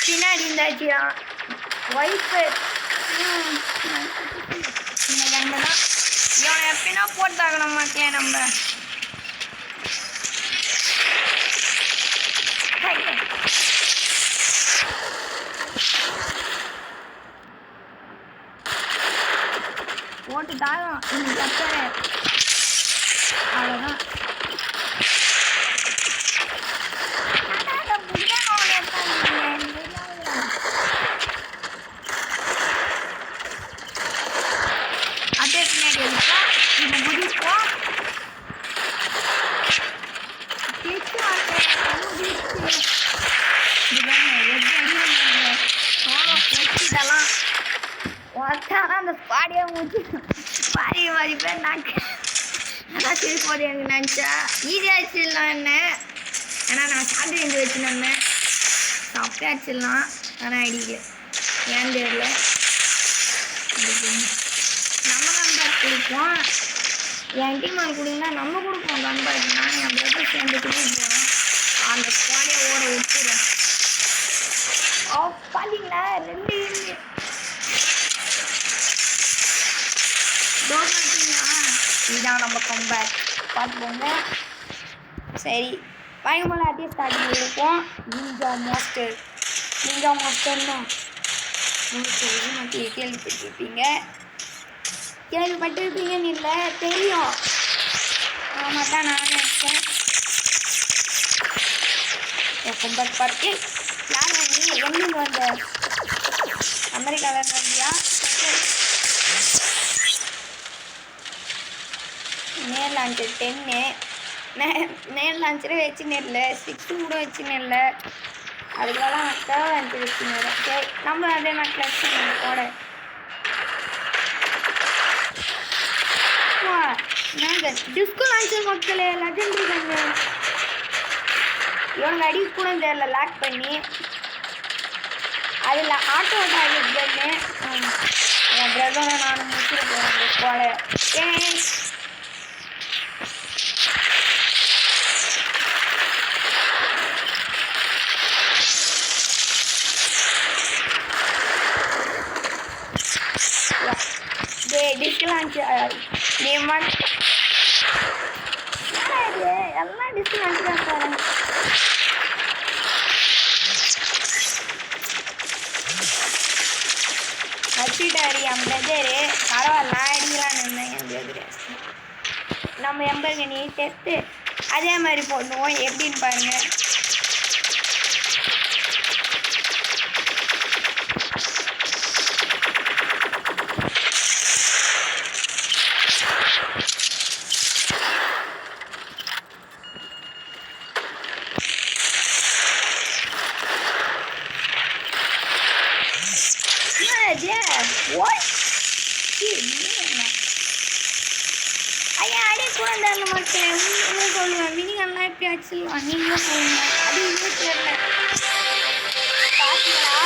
பின்னாடி இருந்தாச்சுயா ஒய்ஃபு அவுட் ஆகணும் மக்களே நம்ம. போட்டு தாழம் கத்தரை அவ்வளோதான். அப்படியே பின்னாடி எடுப்பா இப்போ குதிப்போம். இதெல்லாம் அந்த பாடியை முடிச்சு பாடிய மாதிரி பேர் நாக்கு அதான் சரி போது எனக்கு நினச்சா ஈஸியாக வச்சிடலாம் என்ன. ஏன்னா நான் சாப்பிட்டு எழுந்து வச்சுனேன் சாப்பிட்டே வச்சிடலாம். ஆனால் அடிக்கல ஏன் தெரியல. நம்ம கம்பேக் கொடுப்போம். என் டீம் கொடுங்கன்னா நம்ம கொடுப்போம் கம்பேக். நான் என் பிரதர் சேர்ந்துட்டு போகிறோம். அந்த ஸ்குவாடே ஓட விட்டுறேன். பார்த்தீங்களா 2 இல்லை இதுதான் நம்ம கம்பேக் பார்த்துக்கோங்க. சரி வாங்க போல அப்படியே ஸ்டார்டிங் இருப்போம். நிஞ்சா மாஸ்டர்னா கேள்விப்பட்டிருப்பீங்கன்னு இல்லை தெரியும். ஆமாம் தான் நான் நினச்சேன். என் கம்பேக் பார்த்து யார் நீ எங்கேருந்து வந்த? அமெரிக்காவில் வந்தியா? நேர் லான்ச்சு 10 நேர் லான்ச்சரே வச்சுன்னு இல்லை 6 கூட வச்சுன்னு இல்லை. அதுக்கெல்லாம் நான் தேவை லான்ச்சு வச்சுன்னு வரேன். சரி நம்ம அதே நான் கிளச் போட நாங்கள் டிஸ்கோ லான்ச்சர் மக்களே லெஜெண்டரி தாங்க. இவங்க அடி கூட தெரியல லாக் பண்ணி அதில் ஆட்டோ டார்கெட் என் பிரதரை நானும் முடிச்சுட்டு போகிறேன் போல. டிஸ்கலான்ச்சு நீ மட்டும் எல்லாம் டிஸ்கலான்ச்சு தான் போகிறேன். வச்சுட்டாரு என் பிரதரு. பரவாயில்ல நான் அடிக்கலான்னு இருந்தேன் என் பிரதரு. நம்ம எம்பர்கனி டெஸ்ட்டு அதே மாதிரி போடுவோம் எப்படின்னு பாருங்க. What? ஐயா அடி கூட தரல மாட்டேன். உங்களும் சொல்லுவேன் மினிகன்லாம் எப்படி அடிச்சிடலாம் நீங்களும் சொல்லுங்க. அது இன்னும் தெரியல. பார்த்தீங்களா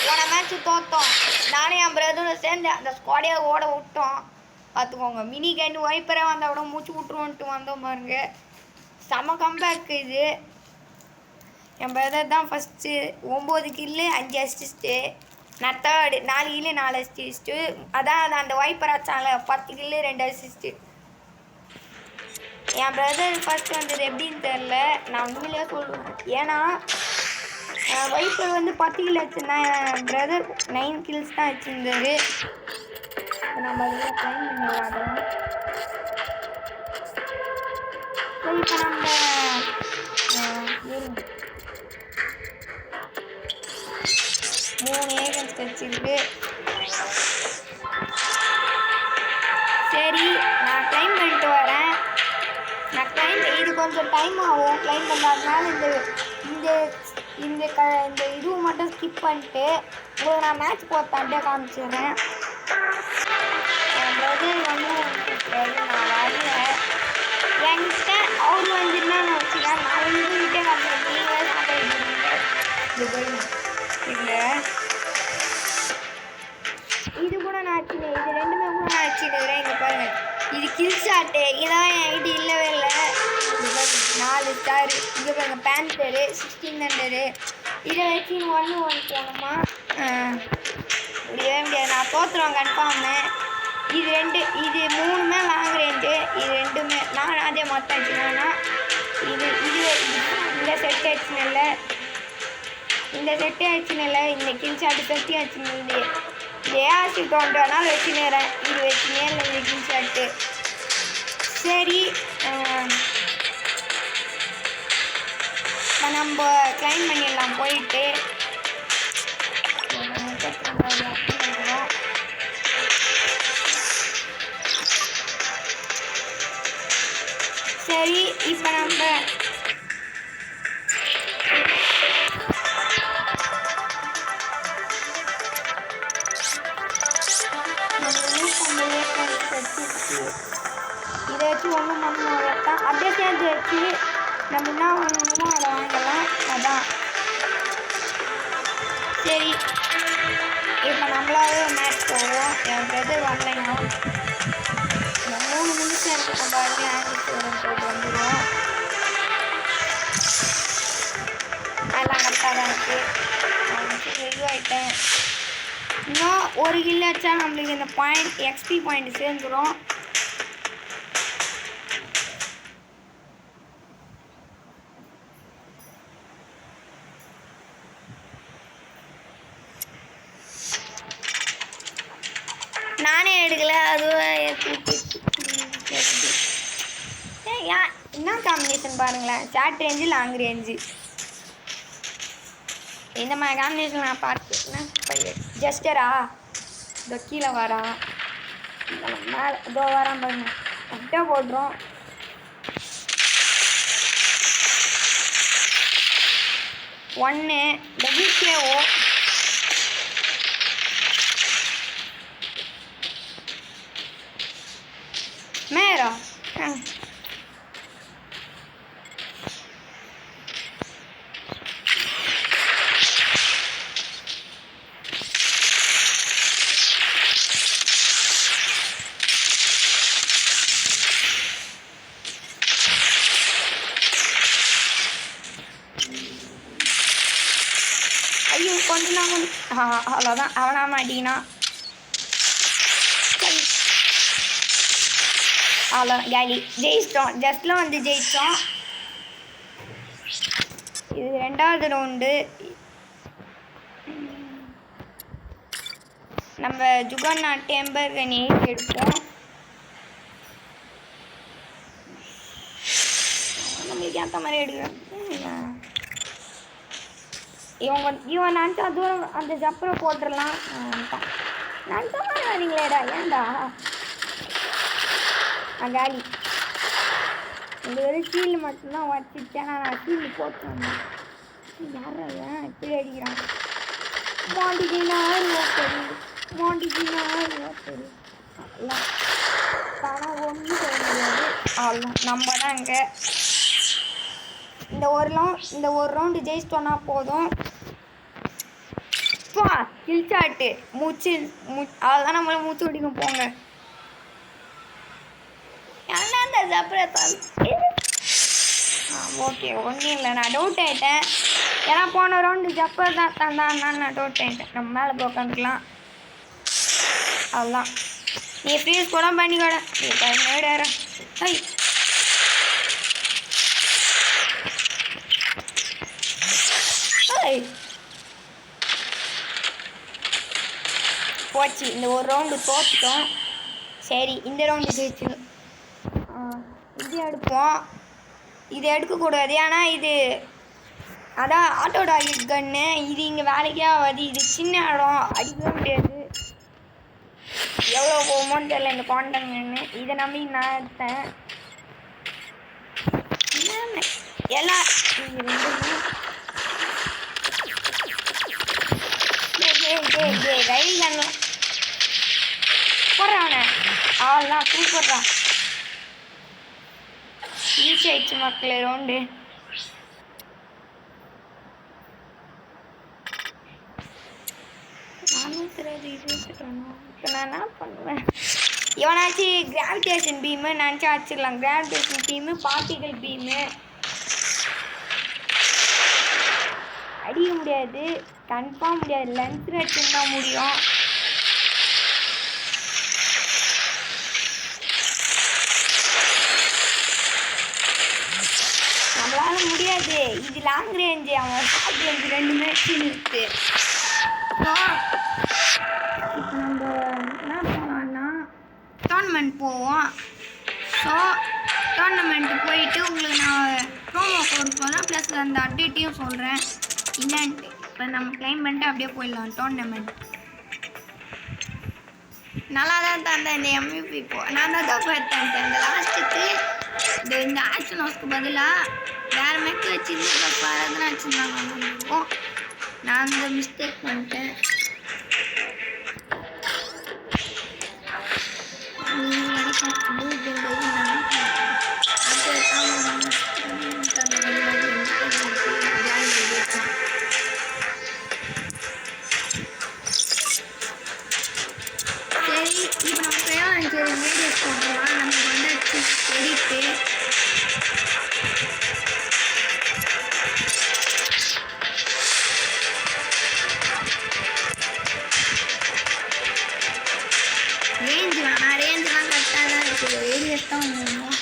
போன மேட்ச்சு தோற்றோம். நானும் என் பிரதரும் சேர்ந்து அந்த ஸ்குவாடே ஓட விட்டோம். பார்த்துக்கோங்க மினி கன் வைப்பரே வந்தால் கூட மூச்சு விட்ருவோன்ட்டு வந்தோம் பாருங்க. செம கம்பேக் இது. என் பிரதர் தான் ஃபஸ்ட்டு 9 கில்லு 5 அசிஸ்ட்டு. நான் தேர்டு 4 கில்லு 4 அசிஸ்ட்டு. அதான் அந்த வைப்பர் ஆச்சால 10 கில்லு 2 அசிஸ்ட்டு. என் பிரதர் ஃபஸ்ட்டு வந்தது எப்படின்னு தெரில. நான் உண்மையிலேயே சொல்லுவேன். ஏன்னா வைப்பர் வந்து 10 கில் வச்சுருந்தேன். என் பிரதர் 9 கில்ஸ் தான் வச்சுருந்தாரு. நம்ம அதில் ட்ரைன் பண்ணிடலாம். அதெல்லாம் இப்போ நம்ம 3 ஏகன்ஸ் வச்சிருக்கு. சரி நான் கிளைம் பண்ணிட்டு வரேன். நான் கிளைம் இது கொஞ்சம் டைம் ஆகும் கிளைம் பண்ணாதனால இந்த இதுவை மட்டும் ஸ்கிப் பண்ணிட்டு உங்களுக்கு நான் மேட்ச் போட்டாண்டே காமிச்சிடுறேன். என் பிரதர் வந்து நான் வரல என்கிட்ட அவர் வந்துன்னா நான் வச்சுக்கேன். நான் வந்துக்கிட்டே காமிக்கிறேன். நீங்கள் சாப்பிடுறீங்க இல்லை இது கூட நான் அடிச்சுனேன். இது ரெண்டுமே கூட நான் அடிச்சுடுறேன். இங்கே பாருங்கள் இது கில் ஷாட்டு. இதான் என் ஐடி இல்லவே இல்லை. 4 ஸ்டாரு. இங்கே பாருங்கள் பேண்டரு 1600. இதை வச்சு 1-1 போகணுமா முடியவே முடியாது. நான் தோற்றுருவேன் கன்ஃபார்மு. இது மூணுமே லாங் ரேஞ்சு. இது ரெண்டுமே நான் அதே மொத்தம் வச்சுக்கோன்னா இந்த செட்டு வச்சுனில்ல, இந்த கில் ஷாட்டு செட்டு வச்சுன்னு ஏஆர்சி தோன்றனால வச்சுனேறேன். இது வச்சுனே இல்லை இந்த கில் ஷாட்டு. சரி, இப்போ நம்ம கிளைம் பண்ணிடலாம். போயிட்டு சரி, இப்போ நம்ம இதை வச்சு ஒன்றும் பண்ணணும். அப்படியே சேர்ந்து வச்சு நம்ம என்ன வாங்கணுமோ அதை வாங்கலாம். அதான் சரி, இப்போ நம்மளாவே மேட்ச் போவோம். என் பிரதர் வரலைங்க. இந்த 3 நிமிஷம் இருக்க பாருங்க. போட்டு வந்துடுவோம். அதெல்லாம் கரெக்டாக தான் இருக்குது. இதுவாகிட்டேன். இன்னும் ஒரு கில் வச்சா நம்மளுக்கு இந்த பாயிண்ட் எக்ஸ்பி பாயிண்ட் சேர்ந்துடும். நானே எடுக்கல, அதுவும் என்ன காம்பினேஷன் பாருங்களேன். ஷார்ட் ரேஞ்சு லாங் ரேஞ்சு இந்த மாதிரி காம்பினேஷன் நான் பார்த்துருக்கேன். ஜஸ்டரா இதோ கீழே வரா, மேலே இதோ வரான் பாருங்க. அப்படியே போடுறோம். ஒன்று டபிள்யூகேஓ மேரா ஐயோ கொஞ்சம் நான் அவ்வளோதான். அவனா மாட்டினா அவ்வளோ கேலி. ஜெயிச்சிட்டோம். ஜஸ்ட்டில் வந்து ஜெயித்தோம். இது 2வது ரவுண்டு. நம்ம ஜுகர்னா டெம்பர்கன் 8 எடுப்போம். நம்மளுக்கு ஏற்ற மாதிரி எடுக்கிறோம். இவன் நினச்சா தூரம் அந்த ஜப்பரை போட்டுடலாம். நினச்ச மாதிரி வரீங்களேடா, ஏன்டா காலி. இந்த ஒரு கீழ் மட்டும்தான் வச்சுட்டேன். நான் கீழ் போட்டு வந்தேன். யாரும் இப்படி அடிக்கிறான். மாண்டிக்கினா சரி ஆனால் ஒன்றும் செய்ய முடியாது. அவ்வளோ நம்ம தான் இங்கே இந்த ஒரு ரவுண்டு ஜெயிச்சிட்டோன்னா போதும். கில் ஷாட்டு அதெல்லாம் நம்மள மூச்சு பிடிக்கும். போங்க ஓகே, ஒன்றும் இல்லை. நான் டவுட் ஆகிட்டேன். ஏன்னா போன ரவுண்டு ஜப்பர் தான் தந்தான்னு நான் டவுட் ஆகிட்டேன். நம்ம மேலே போய் உட்காந்துக்கலாம். அதுதான் நீ ஃப்ரீஸ் கூட பண்ணிக்கூட நீ பண்ணிவிட. போச்சு. இந்த ஒரு ரவுண்டு தோற்றுட்டோம். சரி, இந்த ரவுண்டு ஜெயிச்சு இது எடுப்போம். இது எடுக்கக்கூடாது. ஏன்னா இது அதான் ஆட்டோடாகிட் கன்னு. இது இங்கே வேலைக்கே ஆகாது. இது சின்ன இடம், அடிக்கவே முடியாது. எவ்வளோ போகுமோன்னு தெரியல இந்த கான்டென்ட் கன்னு. இதை நம்பி நான் எடுத்தேன். எல்லாம் ரயில் கன்னு போடுறான். அவள்தான் சூப்பர்தான். ஈஸி ஆயிடுச்சு மக்களே ரவுண்டு. நானும் தெரியாது இது வச்சுட்டோம். இப்போ நான் என்ன பண்ணுவேன்? இவனாச்சு கிராவிடேஷன் பீமு நினச்சா வச்சிடலாம். கிராவிடேஷன் பீமு, பார்ட்டிகல் பீமு அடிக்க முடியாது. கன்ஃபார்ம் முடியாது. லென்ஸ் வச்சுருந்தா முடியும். லாங் ரேஞ்சு அவன் ஷார்ட் ரேஞ்சு ரெண்டுமே இருக்கு. ஸோ இப்போ நம்ம என்ன போனோம்னா டோர்னமெண்ட் போவோம். ஸோ டோர்னமெண்ட்டு போயிட்டு உங்களுக்கு நான் ப்ரோமோ கோட் போகிறேன், ப்ளஸ் அந்த அப்டேட்டையும் சொல்கிறேன் என்னன்ட்டு. இப்போ நம்ம கிளைம் பண்ணிட்டு அப்படியே போயிடலாம் டோர்னமெண்ட். நல்லா தான் தந்தேன் இந்த MVP. நான் தான் பார்த்தேன் இந்த லாஸ்ட்டுக்கு இந்த ஆக்ஷன் ஹவுஸ்க்கு பதிலாக வேறு மெக்கு வச்சுருந்து பாரதான் வச்சுருந்தாங்க. நான் அந்த மிஸ்டேக் பண்ணிட்டேன். சரி இப்போ நம்ம கையால் வீடியோஸ் போட்டுலாம் நமக்கு வந்து எடிட்டு ரேஞ்சு வேணாம், ரேஞ்செலாம் கரெக்டாக தான் இருக்குது, ரேடியஸ் தான் வேணும்.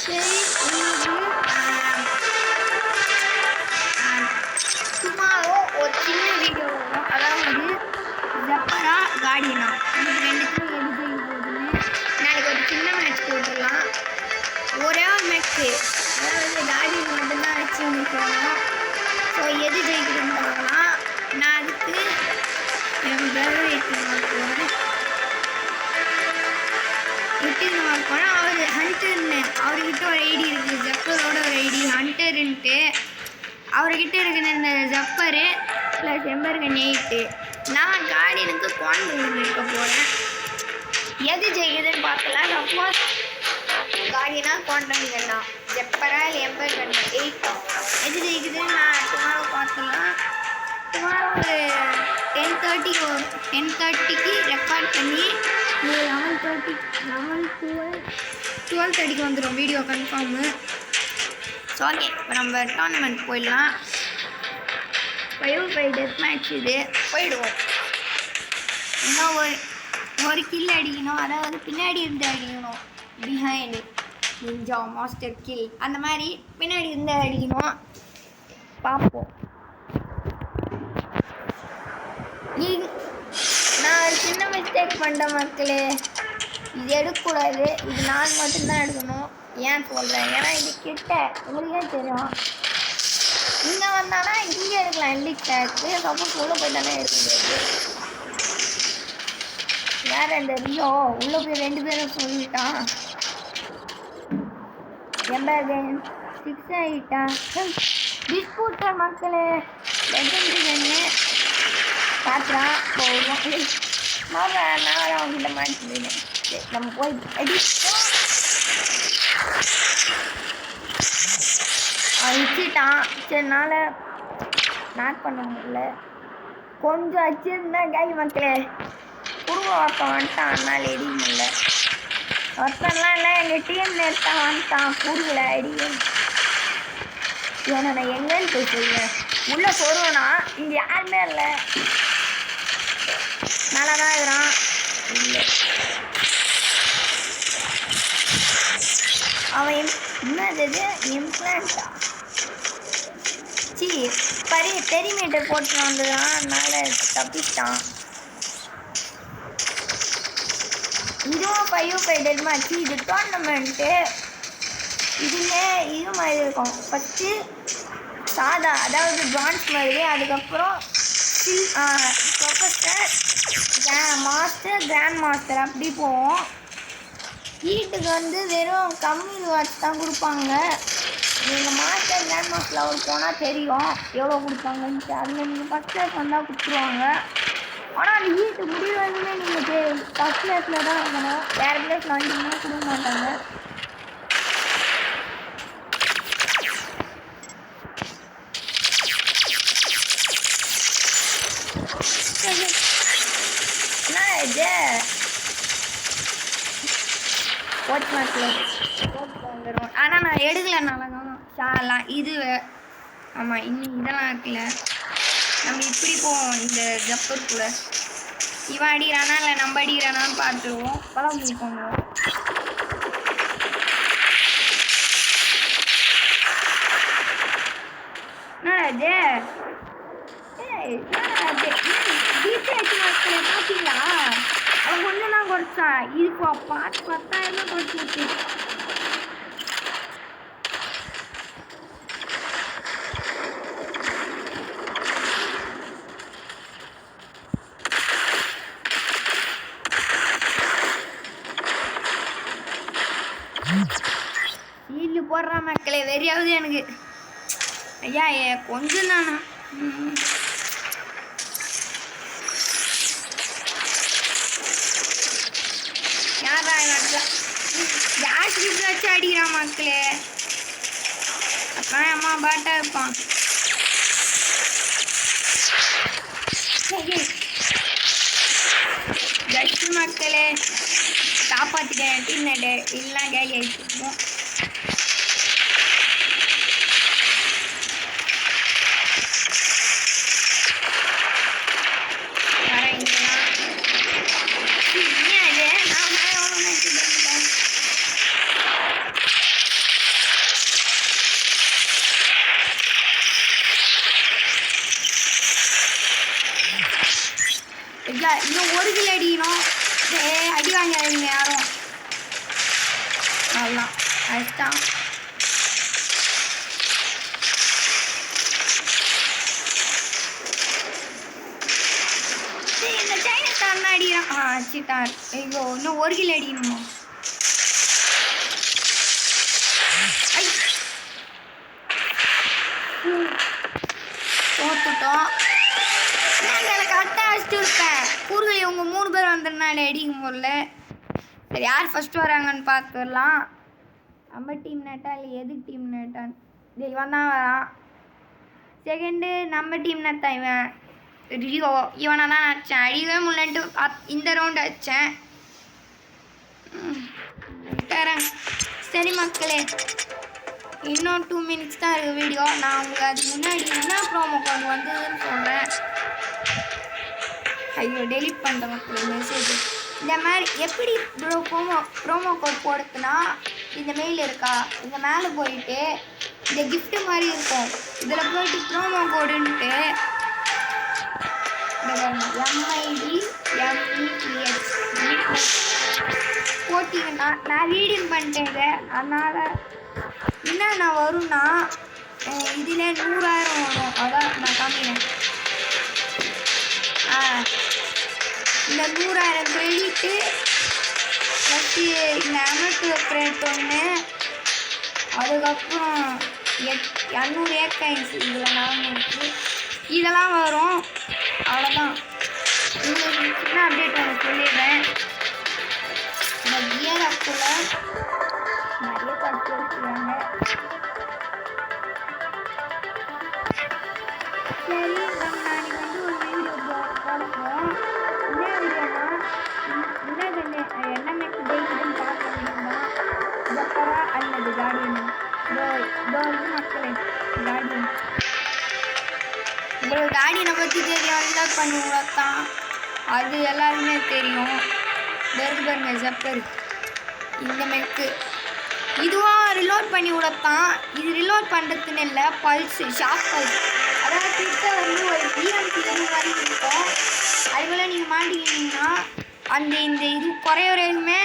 சரி சும்மாவும் ஒரு சின்ன வீடியோ வரும், அதாவது ஜப்பரா கார்டியனா இது ரெண்டுத்துக்கும் எது போகுதுன்னு நாளைக்கு ஒரு சின்ன மேட்ச் போட்டுடலாம். ஒரே ஒரு மேட்ச்சு, அதாவது கார்டியன் மட்டும்தான் வச்சு நிற்கணும். ஸோ எது ஜெயிக்கிறதுன்னு பார்க்கலாம். நான் அதுக்கு என் பிரதர் எட்டின்னு போகிறேன். அவர் ஹண்டர்னு அவர்கிட்ட ஒரு ஐடி இருக்குது, ஜப்பரோட ஒரு ஐடி ஹண்டருன்ட்டு. அவர்கிட்ட இருக்கிற இந்த ஜப்பரு ப்ளஸ் எம்பர்கன் 8. நான் கார்டியனுக்கு குவான்டூர் இருக்க போகிறேன். எது ஜெயிக்குதுன்னு பார்க்கலாம். சப்போஸ் கார்டியனா குவான்டம் வேண்டாம், ஜப்பரா எம்பர்கன் 8 எது ஜெயிக்குதுன்னு நான் டுமாரோ பார்த்துலாம். டுமாரோ ஒரு 10:30க்கு ரெக்கார்ட் பண்ணி 12:30க்கு வந்துடும் வீடியோ கன்ஃபார்மு. ஸோ ஓகே இப்போ நம்ம டோர்னமெண்ட் போயிடலாம். 5 டெத் மேட்ச் இது போயிடுவோம். இன்னும் ஒரு கில் அடிக்கணும், அதாவது பின்னாடி இருந்து அடிக்கணும். பிஹைண்ட் நிஞ்சா மாஸ்டர் கில் அந்த மாதிரி பின்னாடி இருந்து அடிக்கணும். பார்ப்போம். நான் ஒரு சின்ன மிஸ்டேக் பண்ணிட்டேன் மக்களே. இது எடுக்கக்கூடாது, இது நான் மட்டும்தான் எடுக்கணும். ஏன் சொல்கிறேன், ஏன்னா இது கிட்ட உங்களுக்கே தெரியும். இங்கே வந்தானா இங்கே எடுக்கலாம், எல்லிக் டேக்கு. சப்போஸ் உள்ளே போயிட்டானே எடுக்க முடியாது. வேறு இந்த ரியோ உள்ளே போய் 2 பேரும் சொல்லிட்டான். எம்பர்கன் 6 ஆகிட்டான். டிஸ்பூட்டர் மக்களே லெஜெண்டரி பார்த்துறான் போடுவோம். நான் அவங்ககிட்ட மாட்டிடுவேன். நம்ம போய் அடிச்சோம். வச்சுட்டான். சரினால நாட் பண்ண முடியல. கொஞ்சம் வச்சிருந்தா காய் மக்களே குடும்ப ஒருத்தன் வந்துட்டான். அதனால எடிக்க முடியல. ஒருத்தன்லாம் இல்லை, எங்கள் டீம் நேரத்தான் வந்துட்டான். கூடுதல அடிக்க இவனை நான் எங்கேன்னு போய் சொல்லுவேன். உள்ளே சொல்லுவேன்னா இங்கே யாருமே இல்லை. நல்லா தான் இருக்கிறான். இல்லை அவன் என்னது இம்ப்ளான்ட்டா பெரிமீட்டர் போட்டு வந்துதான். அதனால தப்பிட்டான். இதுவும் 5 டெட் மேட்ச். இது டோர்னமெண்ட்டு. இதுமே இது மாதிரி இருக்கும். ஃபஸ்ட்டு சாதா அதாவது பிரான்ஸ் மாதிரி, அதுக்கப்புறம் ப்ரொஃபஸர் கிராண்ட் மாஸ்டர் அப்படி போவோம். வீட்டுக்கு வந்து வெறும் கம்மி ரிவார்ட்ஸ் தான் கொடுப்பாங்க. நீங்கள் மாஸ்டர் கிராண்ட் மாஸ்டர் லெவல் போனால் தெரியும் எவ்வளோ கொடுப்பாங்கன்ட்டு. அதில் நீங்கள் ஃபஸ்ட் கிளாஸ் வந்தால் கொடுத்துருவாங்க. ஆனால் அது வீட்டு முடிவு வந்துமே நீங்கள் ஃபஸ்ட் கிளாஸில் தான் இருக்கணும். வேறு பிளேஸில் வந்தீங்கன்னா கொடுக்க மாட்டாங்க. இது கோச் மார்க்கில் வந்துடும். ஆனால் நான் எடுக்கலனால தான் ஷாலாம். இது ஆமாம், இன்னும் இதெல்லாம் இருக்குல்ல, நம்ம இப்படி போவோம் இந்த ஜப்பர் கூட. இவன் அடிக்கிறானா இல்லை நம்ம அடிக்கிறானான்னு பார்த்துருவோம். பழம் மூவ் பண்ணுவோம். என்னடா இது? டிபிஹெச் மார்க்களை பார்த்தீங்களா? அவன் கொஞ்சம் தான் குறைச்சான். இதுக்கு பார்த்து 10,000 குறைச்சி விட்டு. ஈல்லு போடுற மக்களே வெறியாவது எனக்கு. ஐயா கொஞ்சம் தானா? யாரா கேஸ் வச்சு அடிக்கிறான் மக்களே. அப்புறம் அம்மா பாட்டா இருப்பான். ஜஸ்ட் மக்களே காப்பாற்றிட்டேன். டீம்மேட்டு இல்லைனா கேலி ஆகிட்டுருப்போம். இன்னும் ஒரு கிலோ அடிக்கணும். அடி வாங்காதீங்க யாரும். அவ்வளோதான் அதுதான். இந்த சைனா தானே அடிக்கிறான். அடிச்சிட்டார். ஐயோ இன்னும் ஒரு கிலோ அடிக்கணுமா? தோத்துட்டோம். கரெக்டாக அடிச்சுட்டு இருப்பேன். கூறுகள் இவங்க 3 பேர் வந்துருந்தாலே அடிக்கும் போல. சரி யார் ஃபஸ்ட்டு வராங்கன்னு பார்த்துடலாம். நம்ம டீம் நேட்டா இல்லை எது டீம் நேட்டான்னு? இவன் தான் வரான். செகண்டு நம்ம டீம் நேட்டா. இவன் ரியோ. இவனை தான் அடித்தேன். அடிக்கவே முடியலன்ட்டு இந்த ரவுண்டு அடித்தேன். சரி மக்களே, இன்னும் 2 மினிட்ஸ் தான் இருக்குது வீடியோ. நான் உங்களுக்கு அதுக்கு முன்னாடி என்ன ப்ரோமோ கோட் வந்ததுன்னு சொல்கிறேன். ஐயோ டெலிட் பண்ணுற மக்கள் மெசேஜ். இந்த மாதிரி எப்படி ப்ரோமோ கோட் போடுறதுன்னா, இந்த மெயில் இருக்கா, இந்த மேலே போயிட்டு இந்த கிஃப்ட்டு மாதிரி இருக்கும். இதில் போயிட்டு ப்ரோமோ கோடுன்ட்டு MIDMETH போட்டிங்கன்னா நான் ரீடிங் பண்ணிட்டேன். அதனால் என்னென்ன வரும்னா இதில் 100,000 வரும். அதான் நான் காமிக்கிறேன். இந்த 100,000 கிரெடிட்டு ஃபஸ்ட்டு இந்த அமெரிக்க கிரெடிட் ஒன்று, அதுக்கப்புறம் 200 ஏக்கைன்ஸ் இதில் 400 இதெல்லாம் வரும். அவ்வளோதான். உங்களுக்கு சின்ன அப்டேட் ஒன்று சொல்லிடுறேன். இந்த கியர் அப்பில் நிறைய கட்டு வச்சுருக்காங்க. சரி நம்ம நாளைக்கு வந்து ஒரு வீடியோ போடுவோம். என்ன வீடியோனா என்ன மெக்கு டெய்லியும் பார்க்க முடியுமா ஜப்பரா அல்லது கார்டியன். இது மக்களே கார்டியன். உங்களுக்கு கார்டியனை பற்றி தெரியும். ரிலோட் பண்ணி உழத்தான் அது எல்லாருமே தெரியும். பாருங்க ஜப்பர் இந்த மெக்கு இதுவும் ரிலோட் பண்ணி விடத்தான். இது ரிலோட் பண்ணுறதுன்னு இல்லை, பல்ஸு ஷாக் பல்ஸ். அதாவது கிட்ட வந்து ஒரு EMP மாதிரி இருக்கும். அதுபோல் நீங்கள் மாட்டிக்கிட்டீங்கன்னா இந்த இது குறையுமே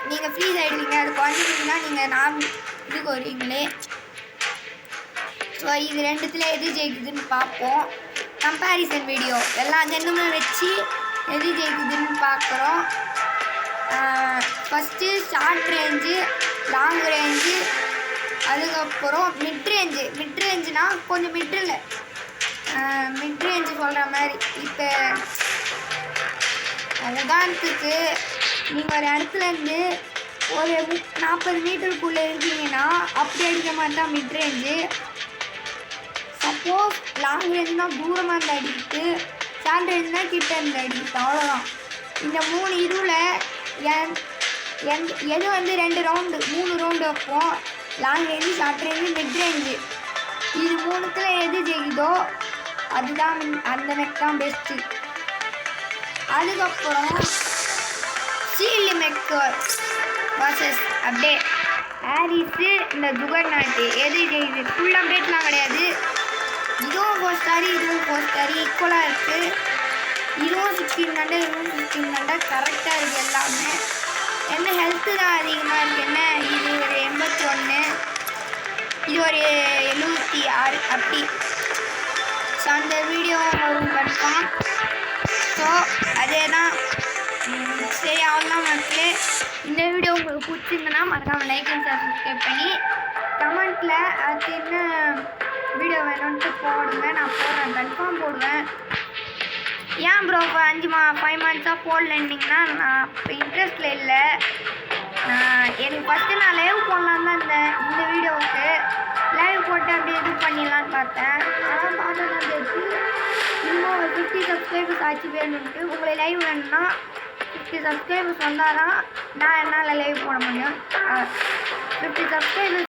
நீங்கள் ஃப்ரீஸ் ஆகிடுவீங்க. அது குறைஞ்சிட்டிங்கன்னா நீங்கள் இதுக்கு வருவீங்களே. ஸோ இது ரெண்டுத்தில் எது ஜெயிக்குதுன்னு பார்ப்போம். கம்பேரிசன் வீடியோ எல்லா ஜென்னுமே வச்சு எது ஜெயிக்குதுன்னு பார்க்குறோம். First short range, long range, அதுக்கப்புறம் மிட் ரேஞ்சுனா கொஞ்சம் மிட் ரேஞ்சு சொல்கிற மாதிரி. இப்போ உதாரணத்துக்கு நீங்கள் ஒரு இடத்துலேருந்து ஒரு 40 மீட்டருக்குள்ளே இருக்கீங்கன்னா அப்படி அடிக்க மாதிரி தான் மிட் ரேஞ்சு. சப்போஸ் லாங் ரேஞ்சுனா தூரமாக இருந்து அடிக்கிட்டு, ஷார்ட் ரேஞ்சுனா கிட்ட இருந்து அடிக்கிட்டு, அவ்வளோதான். இந்த 3 இதுவில் எது வந்து 2 ரவுண்டு 3 ரவுண்டு வைப்போம். Long range, short range, mid range. இது மூணுத்தில் எது ஜெயிக்குதோ அதுதான் அந்த மெக் தான் பெஸ்ட்டு. அதுக்கப்புறம் சீல்டு மெக்கர் வர்சஸ் அப்படியே ஹாரிஸு இந்த ஜுகர்நாட்டு எது ஜெயிக்குது. ஃபுல் அப்டேட்லாம் கிடையாது. இதுவும் 4 ஸ்டார், இதுவும் 4 ஸ்டார் ஈக்குவலாக இருக்குது. இதுவும் 1600, இதுவும் 1600 கரெக்டாக இருக்குது எல்லாமே. என்ன ஹெல்த்து தான் அதிகமாக இருக்குது. என்ன இது ஒரு 81, இது ஒரு 76 அப்படி. ஸோ அந்த வீடியோ வரும் கன்ஃபார்ம். ஸோ அதே தான். சரி அவ்வளோதான் மக்களே. இந்த வீடியோ உங்களுக்கு பிடிச்சிருந்தனா மறக்காமல் லைக் அண்ட் சப்ஸ்கிரைப் பண்ணி கமெண்ட்டில் அது என்ன வீடியோ வேணும்ன்ட்டு போடுங்க. நான் போடுறேன், கன்ஃபார்ம் போடுவேன். ஏன் ப்ரோ 5 மந்த்ஸாக போடலன்னிங்கன்னா நான் இப்போ இன்ட்ரெஸ்டில் இல்லை. எனக்கு ஃபஸ்ட்டு நான் லைவ் போடலான்னு தான் இருந்தேன். இந்த வீடியோவுக்கு லைவ் போட்டு அப்படியே இது பண்ணிடலான்னு பார்த்தேன். ஆனால் பார்த்தா நான் தெரிஞ்சு இன்னும் ஒரு 50 சப்ஸ்கிரைபர்ஸ் ஆச்சு வேணும்ன்ட்டு. உங்களை லைவ் வேணும்னா 50 சப்ஸ்கிரைபர்ஸ் வந்தால் தான் நான் என்னால் லைவ் போட முடியும். 50 சப்ஸ்கிரைபர்ஸ்